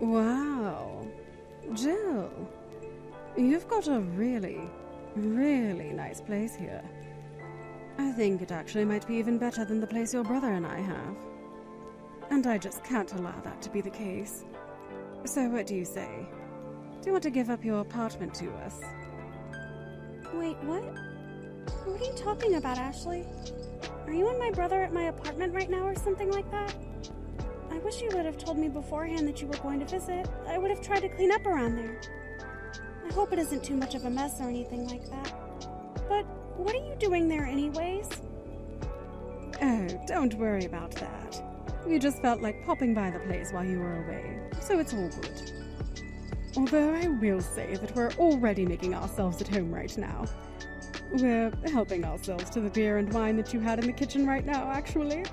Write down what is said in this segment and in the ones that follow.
Wow. Jill, you've got a really, really nice place here. I think it actually might be even better than the place your brother and I have. And I just can't allow that to be the case. So what do you say? Do you want to give up your apartment to us? Wait, what? What are you talking about, Ashley? Are you and my brother at my apartment right now or something like that? I wish you would have told me beforehand that you were going to visit. I would have tried to clean up around there. I hope it isn't too much of a mess or anything like that. But what are you doing there anyways? Oh, don't worry about that. We just felt like popping by the place while you were away, so it's all good. Although I will say that we're already making ourselves at home right now. We're helping ourselves to the beer and wine that you had in the kitchen right now, actually.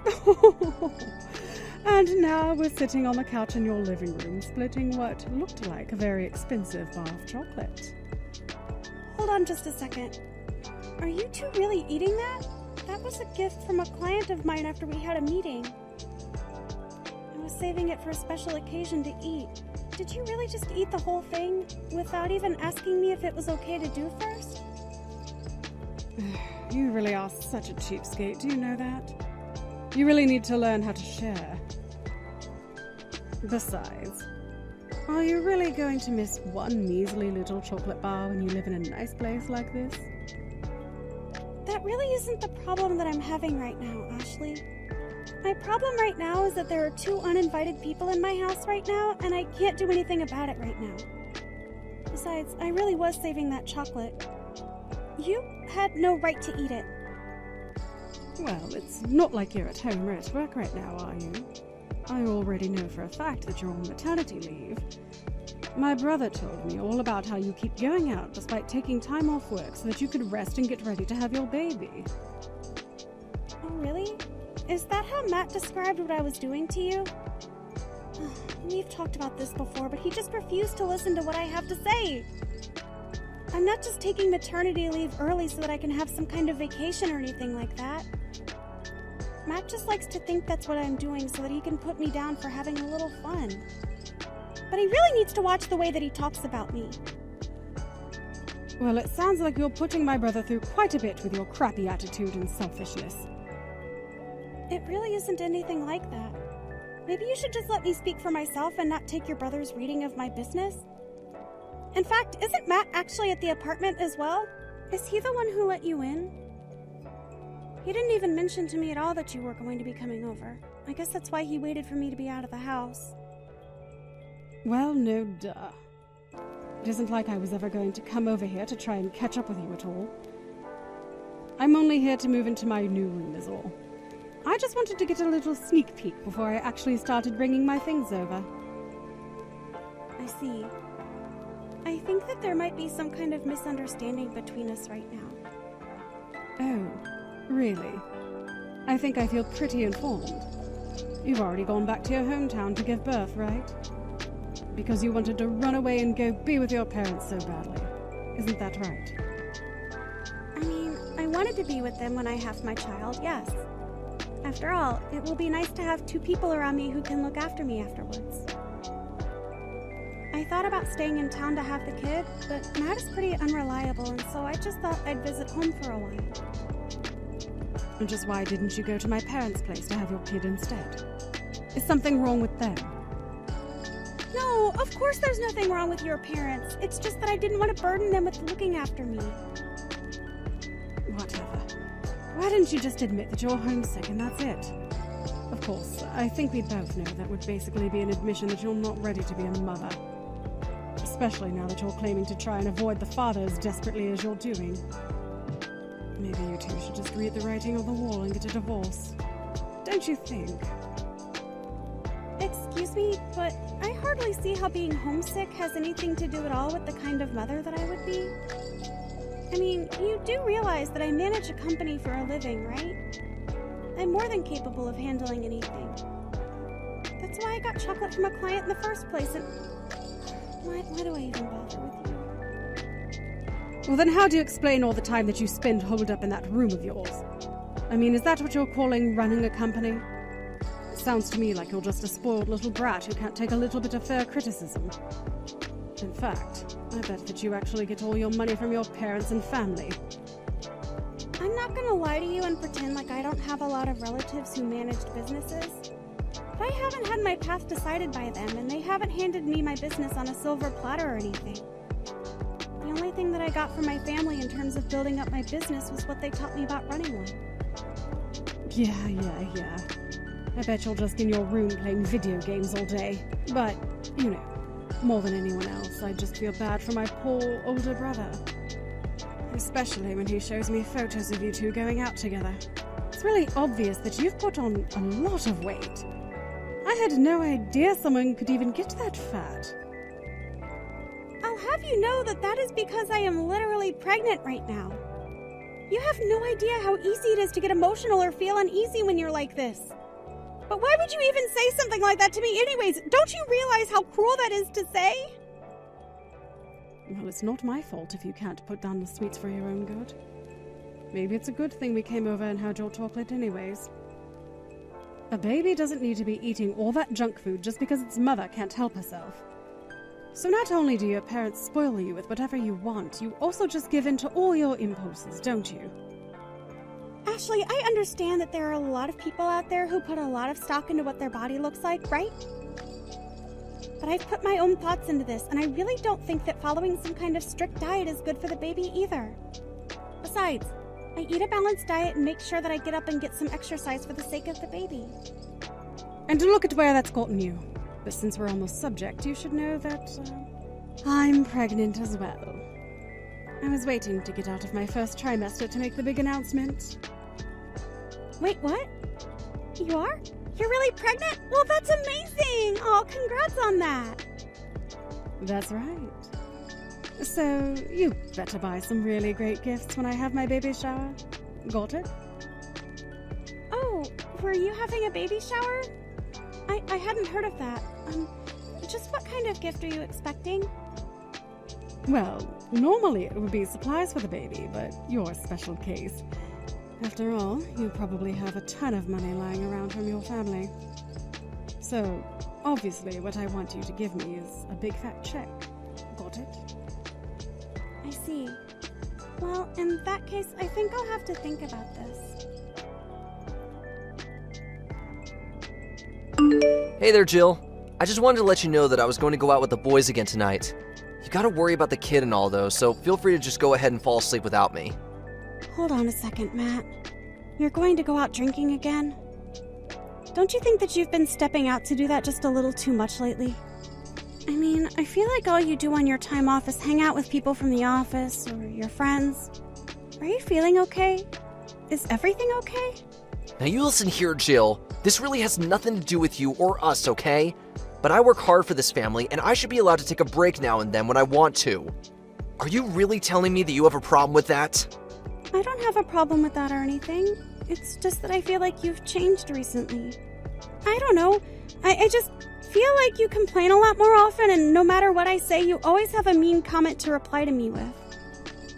And now we're sitting on the couch in your living room, splitting what looked like a very expensive bar of chocolate. Hold on just a second. Are you two really eating that? That was a gift from a client of mine after we had a meeting. I was saving it for a special occasion to eat. Did you really just eat the whole thing without even asking me if it was okay to do first? You really are such a cheapskate, do you know that? You really need to learn how to share. Besides, are you really going to miss one measly little chocolate bar when you live in a nice place like this? That really isn't the problem that I'm having right now, Ashley. My problem right now is that there are 2 uninvited people in my house right now, and I can't do anything about it right now. Besides, I really was saving that chocolate. You had no right to eat it. Well, it's not like you're at home or at work right now, are you? I already know for a fact that you're on maternity leave. My brother told me all about how you keep going out despite taking time off work so that you could rest and get ready to have your baby. Oh, really? Is that how Matt described what I was doing to you? We've talked about this before, but he just refused to listen to what I have to say. I'm not just taking maternity leave early so that I can have some kind of vacation or anything like that. Matt just likes to think that's what I'm doing so that he can put me down for having a little fun. But he really needs to watch the way that he talks about me. Well, it sounds like you're putting my brother through quite a bit with your crappy attitude and selfishness. It really isn't anything like that. Maybe you should just let me speak for myself and not take your brother's reading of my business. In fact, isn't Matt actually at the apartment as well? Is he the one who let you in? He didn't even mention to me at all that you were going to be coming over. I guess that's why he waited for me to be out of the house. Well, no duh. It isn't like I was ever going to come over here to try and catch up with you at all. I'm only here to move into my new room is all. I just wanted to get a little sneak peek before I actually started bringing my things over. I see. I think that there might be some kind of misunderstanding between us right now. Oh, really? I think I feel pretty informed. You've already gone back to your hometown to give birth, right? Because you wanted to run away and go be with your parents so badly. Isn't that right? I mean, I wanted to be with them when I have my child, yes. After all, it will be nice to have 2 people around me who can look after me afterwards. I thought about staying in town to have the kid, but Matt is pretty unreliable, and so I just thought I'd visit home for a while. And just why didn't you go to my parents' place to have your kid instead? Is something wrong with them? No, of course there's nothing wrong with your parents. It's just that I didn't want to burden them with looking after me. Whatever. Why didn't you just admit that you're homesick and that's it? Of course, I think we both know that would basically be an admission that you're not ready to be a mother. Especially now that you're claiming to try and avoid the father as desperately as you're doing. Maybe you two should just read the writing on the wall and get a divorce. Don't you think? Excuse me, but I hardly see how being homesick has anything to do at all with the kind of mother that I would be. I mean, you do realize that I manage a company for a living, right? I'm more than capable of handling anything. That's why I got chocolate from a client in the first place, and why do I even bother with you? Well, then how do you explain all the time that you spend holed up in that room of yours? I mean, is that what you're calling running a company? Sounds to me like you're just a spoiled little brat who can't take a little bit of fair criticism. In fact, I bet that you actually get all your money from your parents and family. I'm not gonna lie to you and pretend like I don't have a lot of relatives who managed businesses. But I haven't had my path decided by them, and they haven't handed me my business on a silver platter or anything. The only thing that I got from my family in terms of building up my business was what they taught me about running one. Yeah. I bet you're just in your room playing video games all day. But, you know, more than anyone else, I just feel bad for my poor older brother. Especially when he shows me photos of you two going out together. It's really obvious that you've put on a lot of weight. I had no idea someone could even get that fat. I'll have you know that is because I am literally pregnant right now. You have no idea how easy it is to get emotional or feel uneasy when you're like this. But why would you even say something like that to me anyways? Don't you realize how cruel that is to say? Well, it's not my fault if you can't put down the sweets for your own good. Maybe it's a good thing we came over and had your chocolate anyways. A baby doesn't need to be eating all that junk food just because its mother can't help herself. So not only do your parents spoil you with whatever you want, you also just give in to all your impulses, don't you? Ashley, I understand that there are a lot of people out there who put a lot of stock into what their body looks like, right? But I've put my own thoughts into this, and I really don't think that following some kind of strict diet is good for the baby either. Besides, I eat a balanced diet and make sure that I get up and get some exercise for the sake of the baby. And look at where that's gotten you. But since we're on the subject, you should know that I'm pregnant as well. I was waiting to get out of my first trimester to make the big announcement. Wait, what? You are? You're really pregnant? Well, that's amazing! Oh, congrats on that! That's right. So, you better buy some really great gifts when I have my baby shower. Got it? Oh, were you having a baby shower? I hadn't heard of that. Just what kind of gift are you expecting? Well, normally it would be supplies for the baby, but you're a special case. After all, you probably have a ton of money lying around from your family. So, obviously what I want you to give me is a big fat check. Got it? I see. Well, in that case, I think I'll have to think about this. Hey there, Jill. I just wanted to let you know that I was going to go out with the boys again tonight. You gotta worry about the kid and all though, so feel free to just go ahead and fall asleep without me. Hold on a second, Matt. You're going to go out drinking again? Don't you think that you've been stepping out to do that just a little too much lately? I mean, I feel like all you do on your time off is hang out with people from the office or your friends. Are you feeling okay? Is everything okay? Now you listen here, Jill. This really has nothing to do with you or us, okay? But I work hard for this family, and I should be allowed to take a break now and then when I want to. Are you really telling me that you have a problem with that? I don't have a problem with that or anything. It's just that I feel like you've changed recently. I don't know. I just feel like you complain a lot more often, and no matter what I say, you always have a mean comment to reply to me with.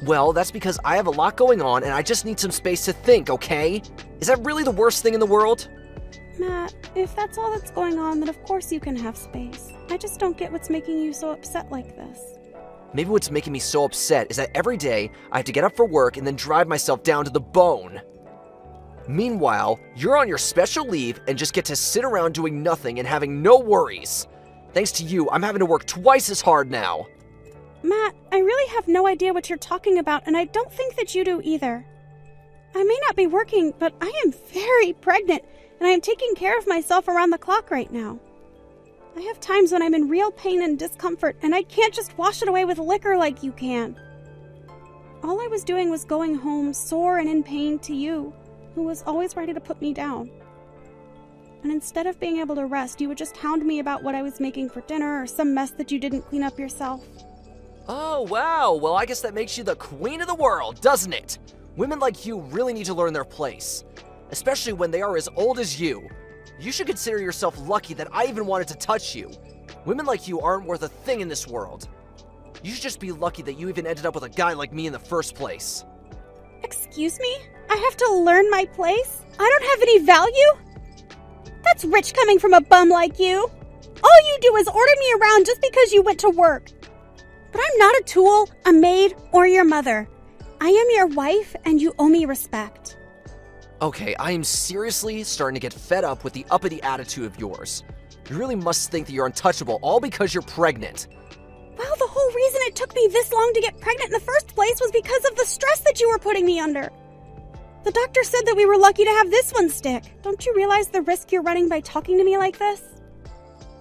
Well, that's because I have a lot going on and I just need some space to think, okay? Is that really the worst thing in the world? Matt, if that's all that's going on, then of course you can have space. I just don't get what's making you so upset like this. Maybe what's making me so upset is that every day I have to get up for work and then drive myself down to the bone. Meanwhile, you're on your special leave and just get to sit around doing nothing and having no worries. Thanks to you, I'm having to work twice as hard now. Matt, I really have no idea what you're talking about, and I don't think that you do either. I may not be working, but I am very pregnant, and I am taking care of myself around the clock right now. I have times when I'm in real pain and discomfort, and I can't just wash it away with liquor like you can. All I was doing was going home sore and in pain to you, who was always ready to put me down. And instead of being able to rest, you would just hound me about what I was making for dinner or some mess that you didn't clean up yourself. Oh, wow. Well, I guess that makes you the queen of the world, doesn't it? Women like you really need to learn their place, especially when they are as old as you. You should consider yourself lucky that I even wanted to touch you. Women like you aren't worth a thing in this world. You should just be lucky that you even ended up with a guy like me in the first place. Excuse me? I have to learn my place? I don't have any value? That's That's rich coming from a bum like you. All you do is order me around just because you went to work. But I'm not a tool, a maid, or your mother. I am your wife, and you owe me respect. Okay, I am seriously starting to get fed up with the uppity attitude of yours. You really must think that you're untouchable all because you're pregnant. Well, the whole reason it took me this long to get pregnant in the first place was because of the stress that you were putting me under. The doctor said that we were lucky to have this one stick. Don't you realize the risk you're running by talking to me like this?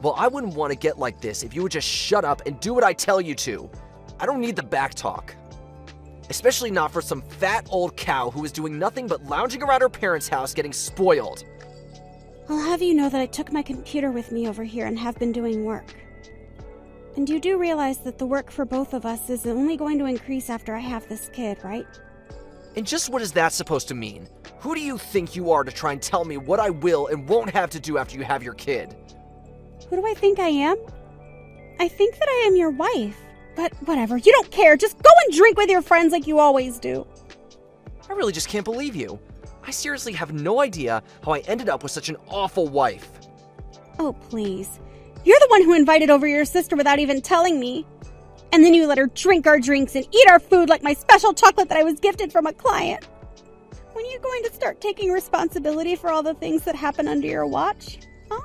Well, I wouldn't want to get like this if you would just shut up and do what I tell you to. I don't need the back talk. Especially not for some fat old cow who is doing nothing but lounging around her parents' house getting spoiled. I'll have you know that I took my computer with me over here and have been doing work. And you do realize that the work for both of us is only going to increase after I have this kid, right? And just what is that supposed to mean? Who do you think you are to try and tell me what I will and won't have to do after you have your kid? Who do I think I am? I think that I am your wife. But whatever, you don't care. Just go and drink with your friends like you always do. I really just can't believe you. I seriously have no idea how I ended up with such an awful wife. Oh, please. You're the one who invited over your sister without even telling me. And then you let her drink our drinks and eat our food like my special chocolate that I was gifted from a client. When are you going to start taking responsibility for all the things that happen under your watch? Huh?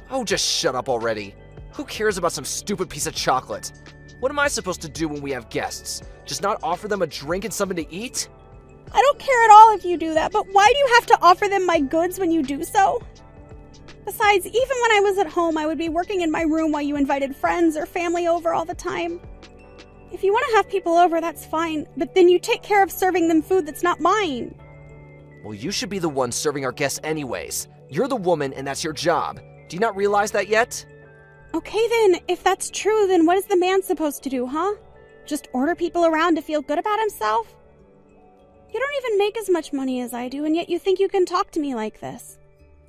Oh, just shut up already. Who cares about some stupid piece of chocolate? What am I supposed to do when we have guests? Just not offer them a drink and something to eat? I don't care at all if you do that, but why do you have to offer them my goods when you do so? Besides, even when I was at home, I would be working in my room while you invited friends or family over all the time. If you want to have people over, that's fine, but then you take care of serving them food that's not mine. Well, you should be the one serving our guests anyways. You're the woman and that's your job. Do you not realize that yet? Okay then, if that's true, then what is the man supposed to do, huh? Just order people around to feel good about himself? You don't even make as much money as I do, and yet you think you can talk to me like this.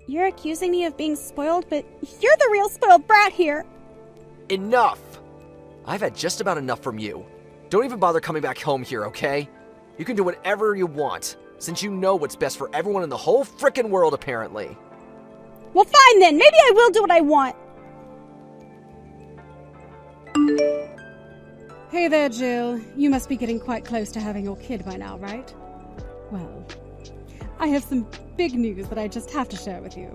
You're accusing me of being spoiled, but you're the real spoiled brat here. Enough! I've had just about enough from you. Don't even bother coming back home here, okay? You can do whatever you want, since you know what's best for everyone in the whole frickin' world, apparently. Well, fine then. Maybe I will do what I want. Hey there, Jill. You must be getting quite close to having your kid by now, right? Well, I have some big news that I just have to share with you.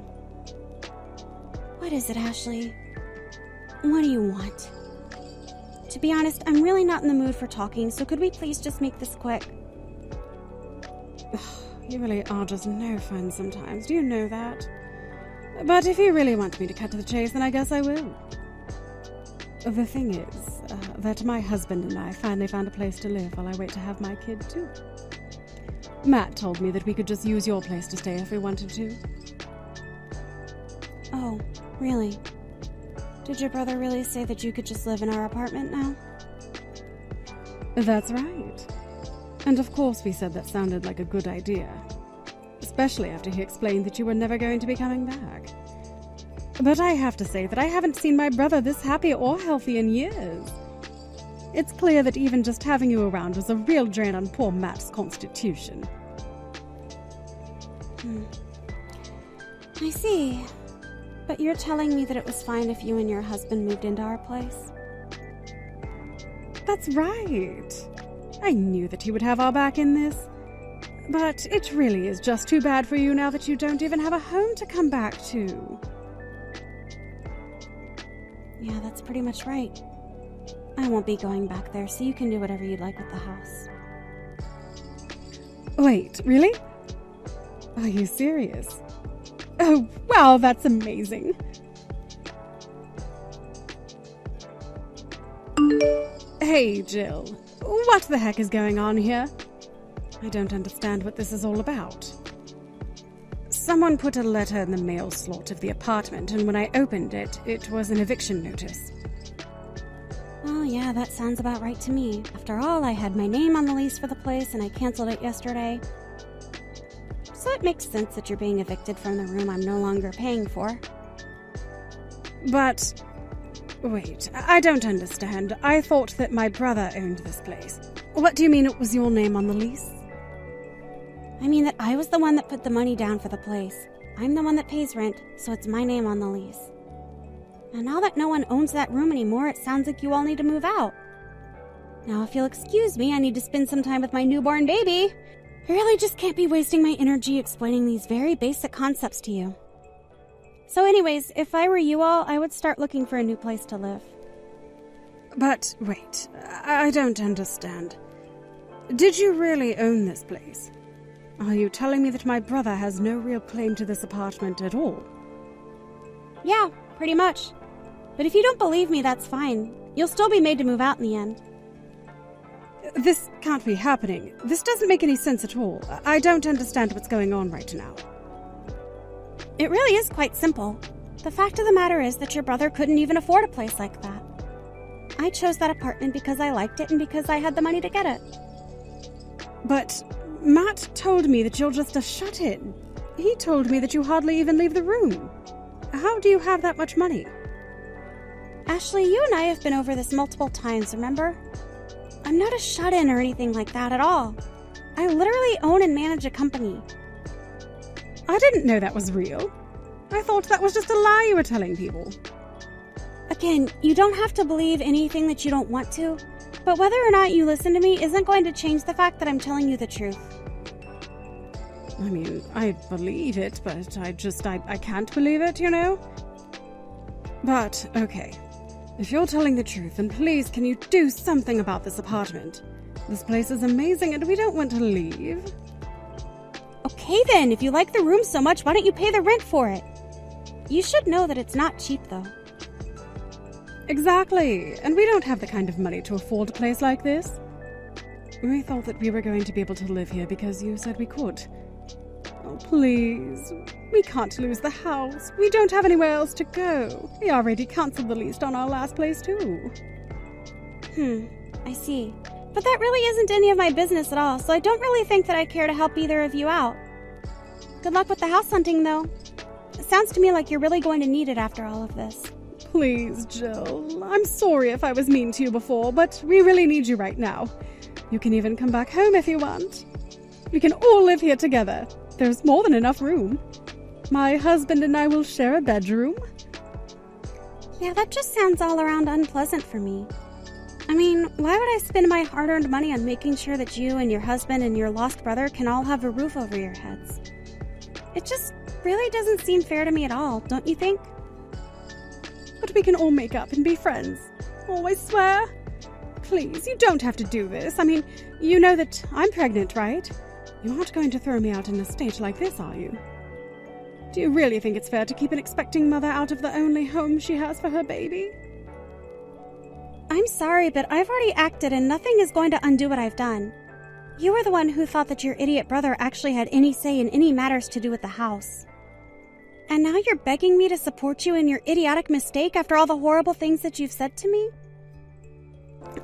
What is it, Ashley? What do you want? To be honest, I'm really not in the mood for talking, so could we please just make this quick? You really are just no fun sometimes, do you know that? But if you really want me to cut to the chase, then I guess I will. The thing is, that my husband and I finally found a place to live while I wait to have my kid too. Matt told me that we could just use your place to stay if we wanted to. Oh, really? Did your brother really say that you could just live in our apartment now? That's right. And of course we said that sounded like a good idea. Especially after he explained that you were never going to be coming back. But I have to say that I haven't seen my brother this happy or healthy in years. It's clear that even just having you around was a real drain on poor Matt's constitution. I see. But you're telling me that it was fine if you and your husband moved into our place? That's right. I knew that he would have our back in this. But it really is just too bad for you now that you don't even have a home to come back to. Yeah, that's pretty much right. I won't be going back there, so you can do whatever you'd like with the house. Wait, really? Are you serious? Oh, wow, that's amazing. Hey, Jill. What the heck is going on here? I don't understand what this is all about. Someone put a letter in the mail slot of the apartment, and when I opened it, it was an eviction notice. Oh yeah, that sounds about right to me. After all, I had my name on the lease for the place, and I canceled it yesterday. So it makes sense that you're being evicted from the room I'm no longer paying for. But... wait, I don't understand. I thought that my brother owned this place. What do you mean it was your name on the lease? I mean that I was the one that put the money down for the place. I'm the one that pays rent, so it's my name on the lease. And now that no one owns that room anymore, it sounds like you all need to move out. Now, if you'll excuse me, I need to spend some time with my newborn baby. I really just can't be wasting my energy explaining these very basic concepts to you. So anyways, if I were you all, I would start looking for a new place to live. But wait, I don't understand. Did you really own this place? Are you telling me that my brother has no real claim to this apartment at all? Yeah, pretty much. But if you don't believe me, that's fine. You'll still be made to move out in the end. This can't be happening. This doesn't make any sense at all. I don't understand what's going on right now. It really is quite simple. The fact of the matter is that your brother couldn't even afford a place like that. I chose that apartment because I liked it and because I had the money to get it. But Matt told me that you're just a shut-in. He told me that you hardly even leave the room. How do you have that much money? Ashley, you and I have been over this multiple times, remember? I'm not a shut-in or anything like that at all. I literally own and manage a company. I didn't know that was real. I thought that was just a lie you were telling people. Again, you don't have to believe anything that you don't want to, but whether or not you listen to me isn't going to change the fact that I'm telling you the truth. I mean, I believe it, but I can't believe it, you know? But, okay. If you're telling the truth, then please can you do something about this apartment? This place is amazing and we don't want to leave. Okay then, if you like the room so much, why don't you pay the rent for it? You should know that it's not cheap though. Exactly, and we don't have the kind of money to afford a place like this. We thought that we were going to be able to live here because you said we could. Oh, please. We can't lose the house. We don't have anywhere else to go. We already cancelled the lease on our last place, too. I see. But that really isn't any of my business at all, so I don't really think that I care to help either of you out. Good luck with the house hunting, though. It sounds to me like you're really going to need it after all of this. Please, Jill. I'm sorry if I was mean to you before, but we really need you right now. You can even come back home if you want. We can all live here together. There's more than enough room. My husband and I will share a bedroom. Yeah, that just sounds all around unpleasant for me. I mean, why would I spend my hard-earned money on making sure that you and your husband and your lost brother can all have a roof over your heads? It just really doesn't seem fair to me at all, don't you think? But we can all make up and be friends. Oh, I swear. Please, you don't have to do this. I mean, you know that I'm pregnant, right? You aren't going to throw me out in a state like this, are you? Do you really think it's fair to keep an expecting mother out of the only home she has for her baby? I'm sorry, but I've already acted and nothing is going to undo what I've done. You were the one who thought that your idiot brother actually had any say in any matters to do with the house. And now you're begging me to support you in your idiotic mistake after all the horrible things that you've said to me?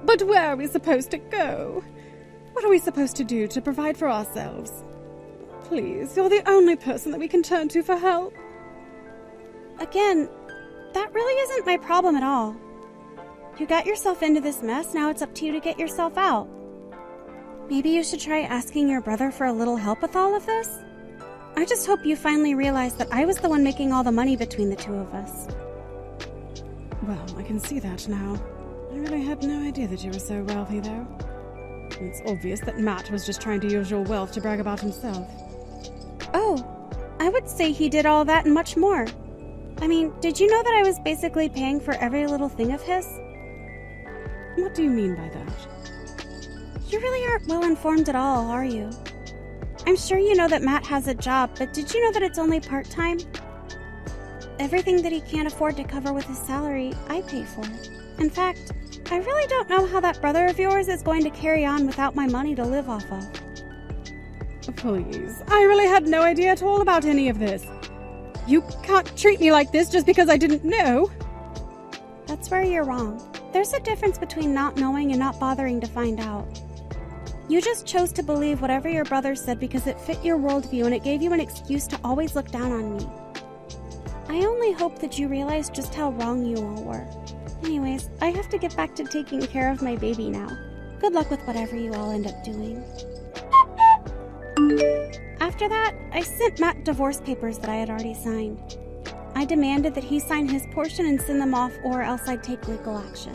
But where are we supposed to go? What are we supposed to do to provide for ourselves? Please, you're the only person that we can turn to for help. Again, that really isn't my problem at all. You got yourself into this mess, now it's up to you to get yourself out. Maybe you should try asking your brother for a little help with all of this? I just hope you finally realize that I was the one making all the money between the two of us. Well, I can see that now. I really had no idea that you were so wealthy, though. It's obvious that Matt was just trying to use your wealth to brag about himself. Oh, I would say he did all that and much more. I mean, did you know that I was basically paying for every little thing of his? What do you mean by that? You really aren't well informed at all, are you? I'm sure you know that Matt has a job, but did you know that it's only part-time? Everything that he can't afford to cover with his salary, I pay for. In fact, I really don't know how that brother of yours is going to carry on without my money to live off of. Please, I really had no idea at all about any of this. You can't treat me like this just because I didn't know. That's where you're wrong. There's a difference between not knowing and not bothering to find out. You just chose to believe whatever your brother said because it fit your worldview and it gave you an excuse to always look down on me. I only hope that you realize just how wrong you all were. Anyways, I have to get back to taking care of my baby now. Good luck with whatever you all end up doing. After that, I sent Matt divorce papers that I had already signed. I demanded that he sign his portion and send them off, or else I'd take legal action.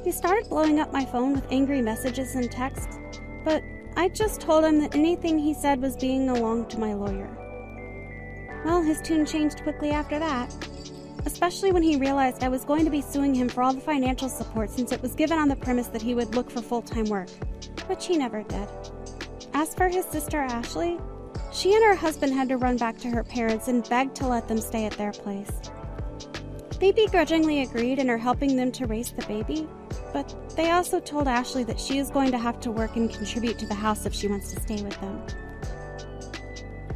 He started blowing up my phone with angry messages and texts, but I just told him that anything he said was being along to my lawyer. Well, his tune changed quickly after that, especially when he realized I was going to be suing him for all the financial support since it was given on the premise that he would look for full-time work, which he never did. As for his sister Ashley, she and her husband had to run back to her parents and beg to let them stay at their place. They begrudgingly agreed and are helping them to raise the baby, but they also told Ashley that she is going to have to work and contribute to the house if she wants to stay with them.